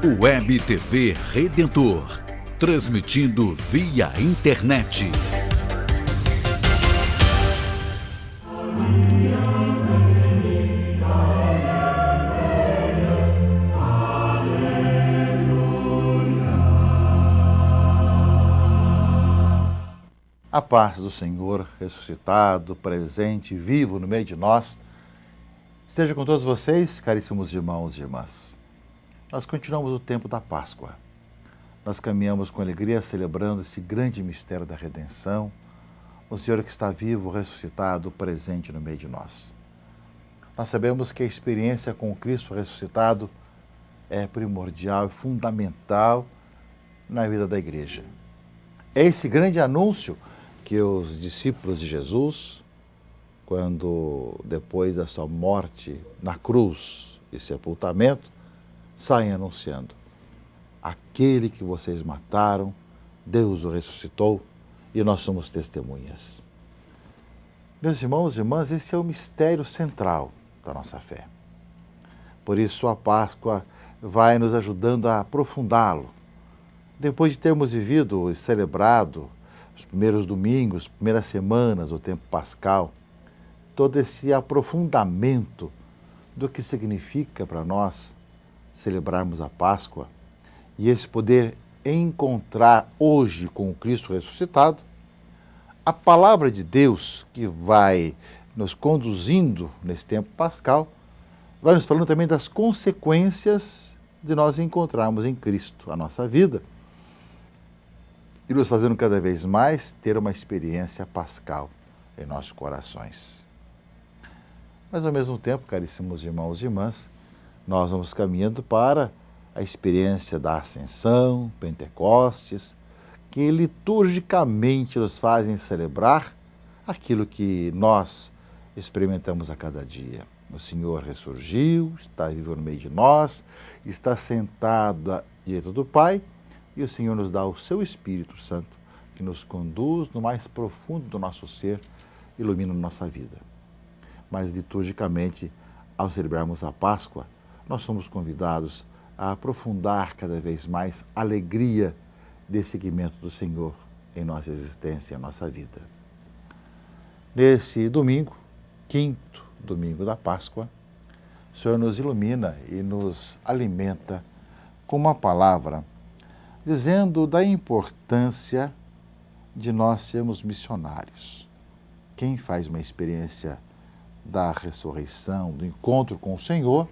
Web TV Redentor, transmitindo via internet. A paz do Senhor, ressuscitado, presente, vivo no meio de nós, esteja com todos vocês, caríssimos irmãos e irmãs. Nós continuamos o tempo da Páscoa. Nós caminhamos com alegria celebrando esse grande mistério da redenção, o Senhor que está vivo, ressuscitado, presente no meio de nós. Nós sabemos que a experiência com o Cristo ressuscitado é primordial e fundamental na vida da igreja. É esse grande anúncio que os discípulos de Jesus, quando depois da sua morte na cruz e sepultamento, saem anunciando: aquele que vocês mataram, Deus o ressuscitou e nós somos testemunhas. Meus irmãos e irmãs, esse é o mistério central da nossa fé. Por isso a Páscoa vai nos ajudando a aprofundá-lo. Depois de termos vivido e celebrado os primeiros domingos, primeiras semanas do tempo pascal, todo esse aprofundamento do que significa para nós celebrarmos a Páscoa e esse poder encontrar hoje com o Cristo ressuscitado, a palavra de Deus que vai nos conduzindo nesse tempo pascal, vai nos falando também das consequências de nós encontrarmos em Cristo a nossa vida e nos fazendo cada vez mais ter uma experiência pascal em nossos corações. Mas ao mesmo tempo, caríssimos irmãos e irmãs, nós vamos caminhando para a experiência da Ascensão, Pentecostes, que liturgicamente nos fazem celebrar aquilo que nós experimentamos a cada dia. O Senhor ressurgiu, está vivo no meio de nós, está sentado à direita do Pai, e o Senhor nos dá o seu Espírito Santo, que nos conduz no mais profundo do nosso ser, ilumina a nossa vida. Mas liturgicamente, ao celebrarmos a Páscoa, nós somos convidados a aprofundar cada vez mais a alegria desse seguimento do Senhor em nossa existência, em nossa vida. Nesse domingo, quinto domingo da Páscoa, o Senhor nos ilumina e nos alimenta com uma palavra dizendo da importância de nós sermos missionários. Quem faz uma experiência da ressurreição, do encontro com o Senhor,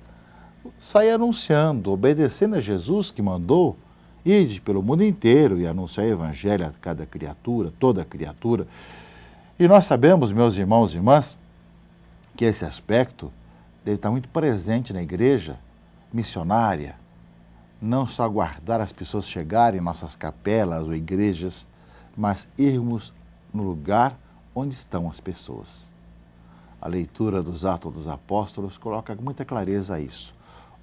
sai anunciando, obedecendo a Jesus que mandou, ide pelo mundo inteiro e anunciar o Evangelho a cada criatura, toda criatura. E nós sabemos, meus irmãos e irmãs, que esse aspecto deve estar muito presente na igreja missionária, não só aguardar as pessoas chegarem em nossas capelas ou igrejas, mas irmos no lugar onde estão as pessoas. A leitura dos Atos dos Apóstolos coloca com muita clareza isso.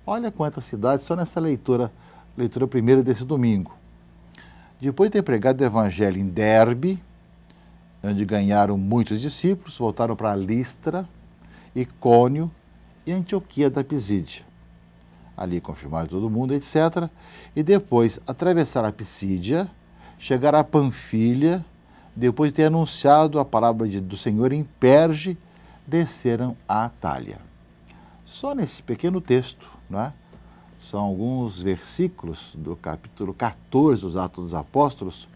Olha quantas cidades só nessa leitura primeira desse domingo. Depois de ter pregado o Evangelho em Derbe, onde ganharam muitos discípulos, voltaram para Listra, Icônio e Antioquia da Pisídia. Ali confirmaram todo mundo, etc. E depois atravessaram a Pisídia, chegaram a Panfilha, depois de ter anunciado a palavra do Senhor em Perge, desceram a Atália. Só nesse pequeno texto, não é? São alguns versículos do capítulo 14 dos Atos dos Apóstolos,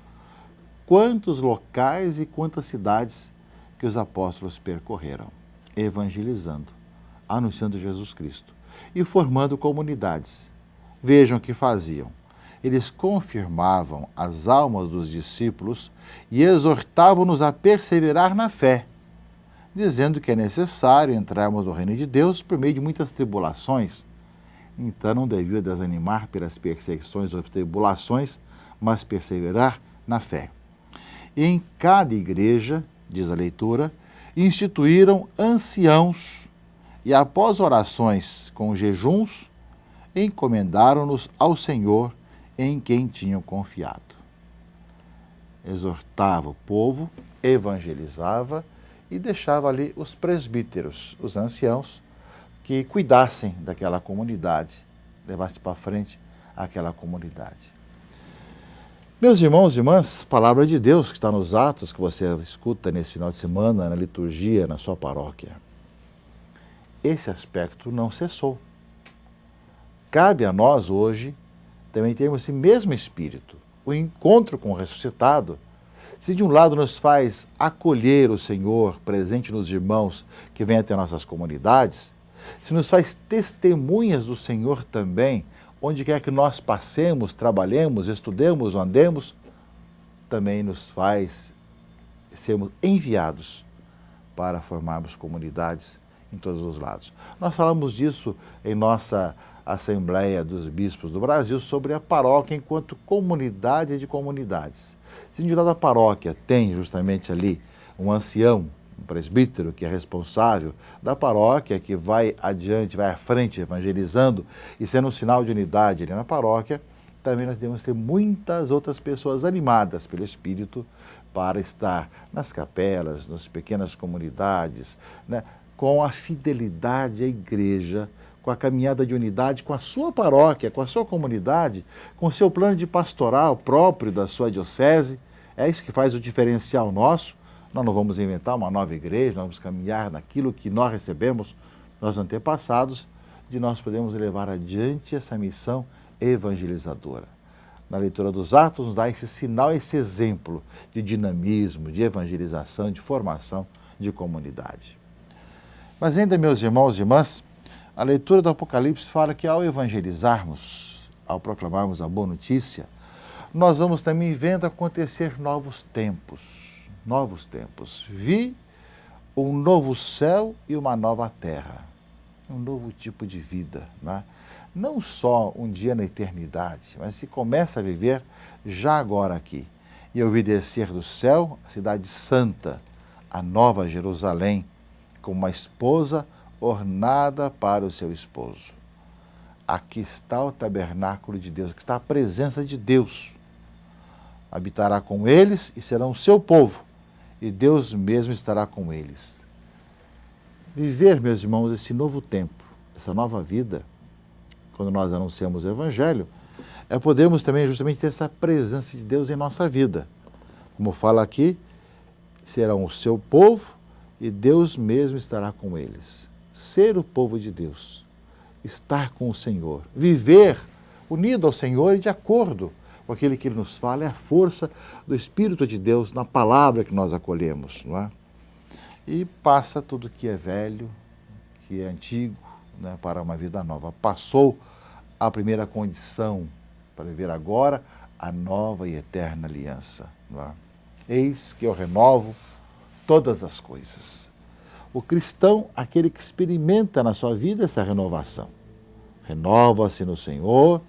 quantos locais e quantas cidades que os apóstolos percorreram, evangelizando, anunciando Jesus Cristo e formando comunidades. Vejam o que faziam. Eles confirmavam as almas dos discípulos e exortavam-nos a perseverar na fé, dizendo que é necessário entrarmos no reino de Deus por meio de muitas tribulações. Então não deviam desanimar pelas perseguições ou tribulações, mas perseverar na fé. E em cada igreja, diz a leitura, instituíram anciãos e após orações com jejuns, encomendaram-nos ao Senhor em quem tinham confiado. Exortava o povo, evangelizava e deixava ali os presbíteros, os anciãos, que cuidassem daquela comunidade, levassem para frente àquela comunidade. Meus irmãos e irmãs, palavra de Deus que está nos atos que você escuta nesse final de semana, na liturgia, na sua paróquia. Esse aspecto não cessou. Cabe a nós hoje também termos esse mesmo espírito, o encontro com o ressuscitado. Se de um lado nos faz acolher o Senhor presente nos irmãos que vêm até nossas comunidades, se nos faz testemunhas do Senhor também, onde quer que nós passemos, trabalhemos, estudemos, andemos, também nos faz sermos enviados para formarmos comunidades em todos os lados. Nós falamos disso em nossa Assembleia dos Bispos do Brasil sobre a paróquia enquanto comunidade de comunidades. Se de um lado a paróquia tem justamente ali um ancião, um presbítero que é responsável da paróquia, que vai adiante, vai à frente evangelizando e sendo um sinal de unidade ali na paróquia, também nós devemos ter muitas outras pessoas animadas pelo Espírito para estar nas capelas, nas pequenas comunidades, né, com a fidelidade à igreja, com a caminhada de unidade com a sua paróquia, com a sua comunidade, com o seu plano de pastoral próprio da sua diocese. É isso que faz o diferencial nosso. Nós não vamos inventar uma nova igreja, nós vamos caminhar naquilo que nós recebemos dos antepassados, de nós podemos levar adiante essa missão evangelizadora. Na leitura dos Atos nos dá esse sinal, esse exemplo de dinamismo, de evangelização, de formação de comunidade. Mas ainda, meus irmãos e irmãs, a leitura do Apocalipse fala que ao evangelizarmos, ao proclamarmos a boa notícia, nós vamos também vendo acontecer novos tempos. Novos tempos. Vi um novo céu e uma nova terra. Um novo tipo de vida, né? Não só um dia na eternidade, mas se começa a viver já agora aqui. E eu vi descer do céu a cidade santa, a nova Jerusalém, como uma esposa ornada para o seu esposo. Aqui está o tabernáculo de Deus, aqui está a presença de Deus. Habitará com eles e serão o seu povo, e Deus mesmo estará com eles. Viver, meus irmãos, esse novo tempo, essa nova vida, quando nós anunciamos o Evangelho, é podermos também justamente ter essa presença de Deus em nossa vida. Como fala aqui, serão o seu povo e Deus mesmo estará com eles. Ser o povo de Deus, estar com o Senhor, viver unido ao Senhor e de acordo com aquele que Ele nos fala, é a força do Espírito de Deus na palavra que nós acolhemos, não é? E passa tudo que é velho, que é antigo, né, para uma vida nova. Passou a primeira condição para viver agora a nova e eterna aliança, não é? Eis que eu renovo todas as coisas. O cristão, aquele que experimenta na sua vida essa renovação, renova-se no Senhor,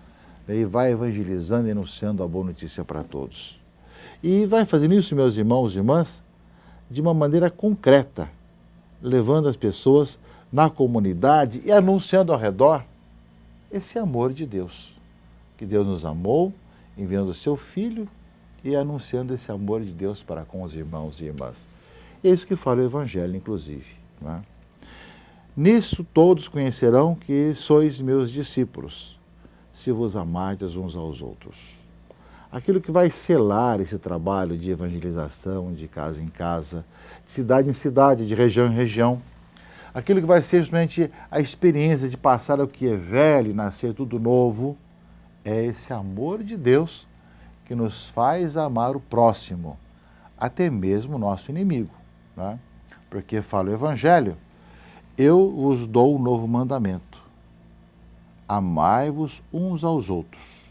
e vai evangelizando e anunciando a boa notícia para todos. E vai fazendo isso, meus irmãos e irmãs, de uma maneira concreta, levando as pessoas na comunidade e anunciando ao redor esse amor de Deus. Que Deus nos amou, enviando o seu Filho e anunciando esse amor de Deus para com os irmãos e irmãs. É isso que fala o Evangelho, inclusive, não é? Nisso todos conhecerão que sois meus discípulos, se vos amardes uns aos outros. Aquilo que vai selar esse trabalho de evangelização, de casa em casa, de cidade em cidade, de região em região, aquilo que vai ser justamente a experiência de passar o que é velho e nascer tudo novo, é esse amor de Deus que nos faz amar o próximo, até mesmo o nosso inimigo, né? Porque fala o Evangelho, eu vos dou um novo mandamento. Amai-vos uns aos outros.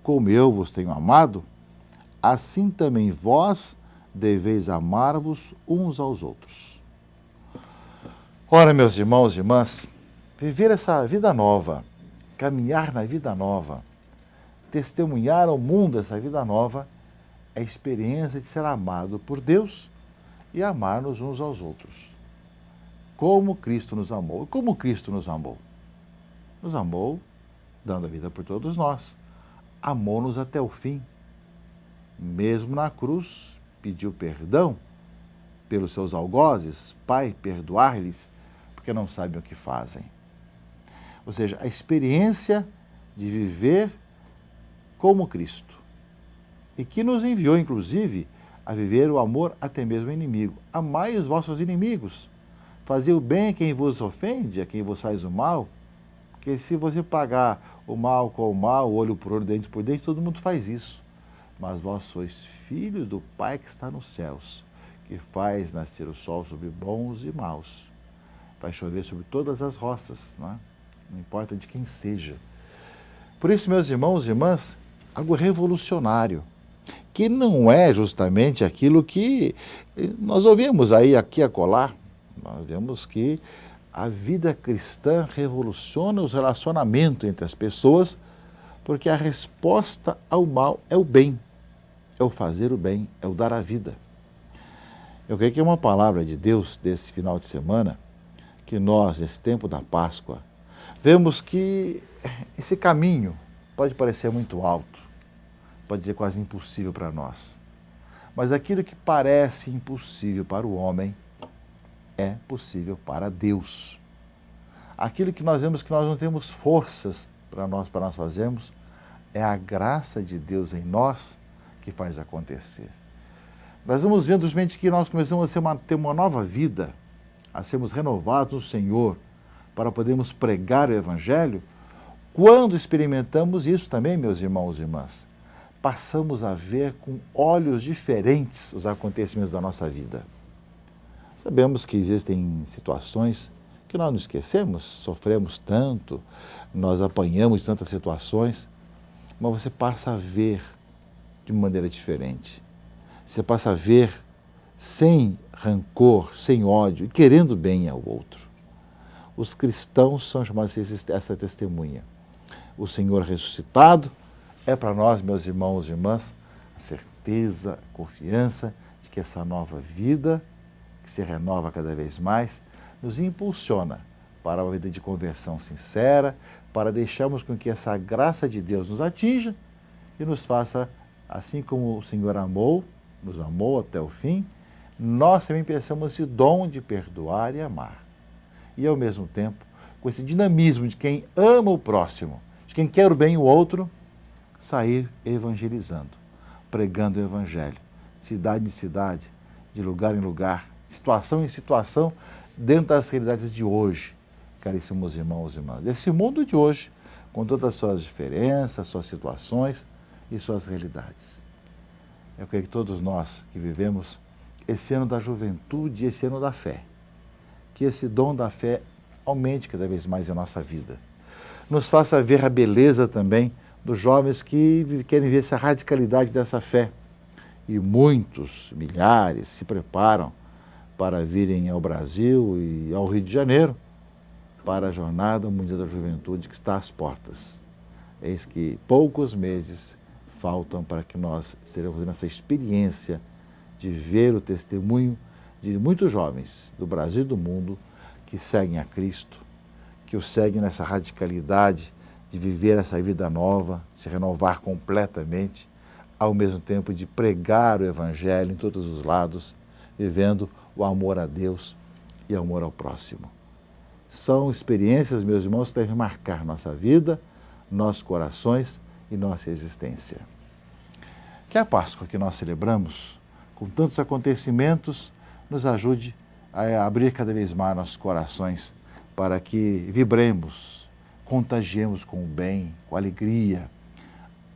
Como eu vos tenho amado, assim também vós deveis amar-vos uns aos outros. Ora, meus irmãos e irmãs, viver essa vida nova, caminhar na vida nova, testemunhar ao mundo essa vida nova, é a experiência de ser amado por Deus e amar-nos uns aos outros. Como Cristo nos amou. E como Cristo nos amou? Nos amou dando a vida por todos nós. Amou-nos até o fim. Mesmo na cruz, pediu perdão pelos seus algozes. Pai, perdoar-lhes, porque não sabem o que fazem. Ou seja, a experiência de viver como Cristo. E que nos enviou, inclusive, a viver o amor até mesmo ao inimigo. Amai os vossos inimigos. Fazei o bem a quem vos ofende, a quem vos faz o mal. Porque se você pagar o mal com o mal, olho por olho, dente por dente, todo mundo faz isso. Mas vós sois filhos do Pai que está nos céus, que faz nascer o sol sobre bons e maus. Vai chover sobre todas as roças, não é? Não importa de quem seja. Por isso, meus irmãos e irmãs, algo revolucionário, que não é justamente aquilo que nós ouvimos aí, aqui e acolá. Nós vemos que a vida cristã revoluciona os relacionamentos entre as pessoas, porque a resposta ao mal é o bem, é o fazer o bem, é o dar a vida. Eu creio que é uma palavra de Deus desse final de semana, que nós, nesse tempo da Páscoa, vemos que esse caminho pode parecer muito alto, pode ser quase impossível para nós. Mas aquilo que parece impossível para o homem é possível para Deus. Aquilo que nós vemos que nós não temos forças para nós fazermos, é a graça de Deus em nós que faz acontecer. Nós vamos vendo justamente que nós começamos a ter uma nova vida, a sermos renovados no Senhor, para podermos pregar o Evangelho, quando experimentamos isso também, meus irmãos e irmãs. Passamos a ver com olhos diferentes os acontecimentos da nossa vida. Sabemos que existem situações que nós não esquecemos, sofremos tanto, nós apanhamos tantas situações, mas você passa a ver de maneira diferente. Você passa a ver sem rancor, sem ódio e querendo bem ao outro. Os cristãos são chamados essa testemunha. O Senhor ressuscitado é para nós, meus irmãos e irmãs, a certeza, a confiança de que essa nova vida, que se renova cada vez mais, nos impulsiona para uma vida de conversão sincera, para deixarmos com que essa graça de Deus nos atinja e nos faça, assim como o Senhor nos amou até o fim, nós também pensamos esse dom de perdoar e amar. E ao mesmo tempo, com esse dinamismo de quem ama o próximo, de quem quer o bem o outro, sair evangelizando, pregando o Evangelho, cidade em cidade, de lugar em lugar, situação em situação, dentro das realidades de hoje, caríssimos irmãos e irmãs. Desse mundo de hoje, com todas as suas diferenças, suas situações e suas realidades. Eu creio que todos nós que vivemos esse ano da juventude e esse ano da fé, que esse dom da fé aumente cada vez mais em nossa vida. Nos faça ver a beleza também dos jovens que querem ver essa radicalidade dessa fé. E muitos, milhares, se preparam para virem ao Brasil e ao Rio de Janeiro para a Jornada Mundial da Juventude que está às portas. Eis que poucos meses faltam para que nós estejamos fazendo essa experiência de ver o testemunho de muitos jovens do Brasil e do mundo que seguem a Cristo, que o seguem nessa radicalidade de viver essa vida nova, de se renovar completamente, ao mesmo tempo de pregar o Evangelho em todos os lados, vivendo o amor a Deus e o amor ao próximo. São experiências, meus irmãos, que devem marcar nossa vida, nossos corações e nossa existência. Que a Páscoa que nós celebramos, com tantos acontecimentos, nos ajude a abrir cada vez mais nossos corações para que vibremos, contagiemos com o bem, com a alegria,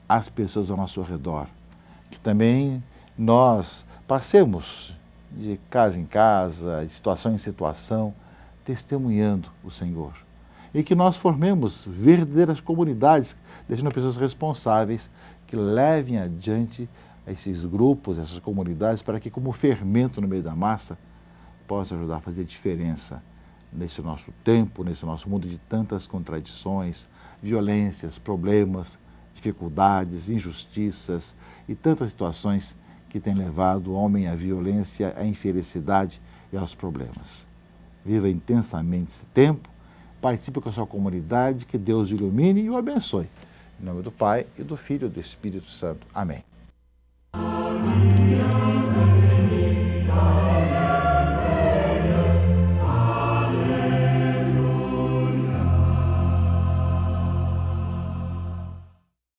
as pessoas ao nosso redor. Que também nós passemos de casa em casa, de situação em situação, testemunhando o Senhor. E que nós formemos verdadeiras comunidades, deixando pessoas responsáveis que levem adiante esses grupos, essas comunidades, para que, como fermento no meio da massa, possa ajudar a fazer diferença nesse nosso tempo, nesse nosso mundo de tantas contradições, violências, problemas, dificuldades, injustiças e tantas situações que têm levado o homem à violência, à infelicidade e aos problemas. Viva intensamente esse tempo, participe com a sua comunidade, que Deus o ilumine e o abençoe. Em nome do Pai, e do Filho e do Espírito Santo. Amém.